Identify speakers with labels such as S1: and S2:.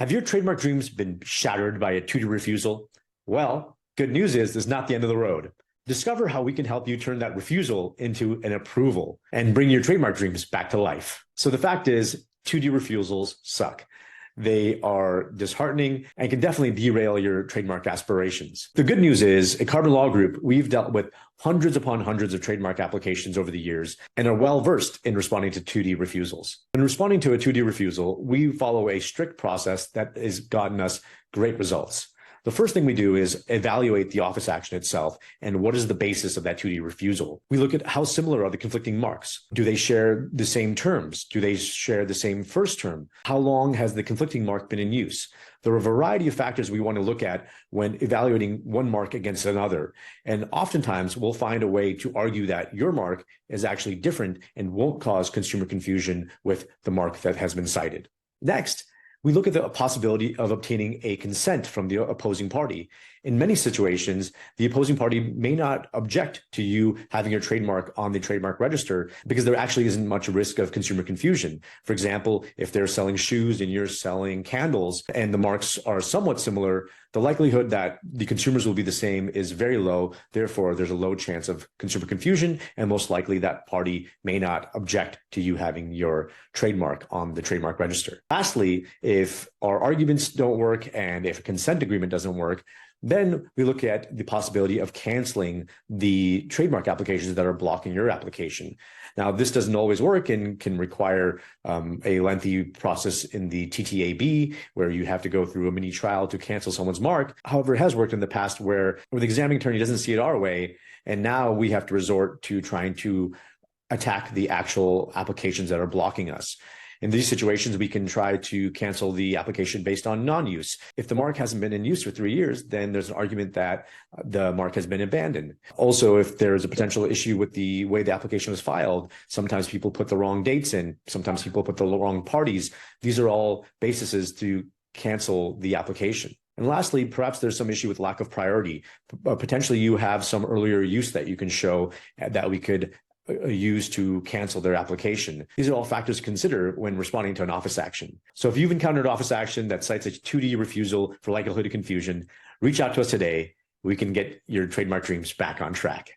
S1: Have your trademark dreams been shattered by a 2D refusal? Well, good news is it's not the end of the road. Discover how we can help you turn that refusal into an approval and bring your trademark dreams back to life. So the fact is, 2D refusals suck. They are disheartening and can definitely derail your trademark aspirations. The good news is, at Carbon Law Group, we've dealt with hundreds upon hundreds of trademark applications over the years and are well versed in responding to 2D refusals. When responding to a 2D refusal, we follow a strict process that has gotten us great results. The first thing we do is evaluate the office action itself and what is the basis of that 2D refusal. We look at how similar are the conflicting marks. Do they share the same terms? Do they share the same first term? How long has the conflicting mark been in use? There are a variety of factors we want to look at when evaluating one mark against another. And oftentimes we'll find a way to argue that your mark is actually different and won't cause consumer confusion with the mark that has been cited. Next, we look at the possibility of obtaining a consent from the opposing party. In many situations, the opposing party may not object to you having your trademark on the trademark register because there actually isn't much risk of consumer confusion. For example, if they're selling shoes and you're selling candles and the marks are somewhat similar, the likelihood that the consumers will be the same is very low. Therefore, there's a low chance of consumer confusion, and most likely that party may not object to you having your trademark on the trademark register. Lastly, if our arguments don't work and if a consent agreement doesn't work, then we look at the possibility of canceling the trademark applications that are blocking your application. Now, this doesn't always work and can require a lengthy process in the TTAB, where you have to go through a mini trial to cancel someone's mark. However, it has worked in the past where the examining attorney doesn't see it our way, and now we have to resort to trying to attack the actual applications that are blocking us. In these situations, we can try to cancel the application based on non-use. If the mark hasn't been in use for 3 years, then there's an argument that the mark has been abandoned. Also, if there's a potential issue with the way the application was filed, sometimes people put the wrong dates in, sometimes people put the wrong parties. These are all bases to cancel the application. And lastly, perhaps there's some issue with lack of priority. Potentially, you have some earlier use that you can show that we could use to cancel their application. These are all factors to consider when responding to an office action. So if you've encountered office action that cites a 2D refusal for likelihood of confusion, reach out to us today. We can get your trademark dreams back on track.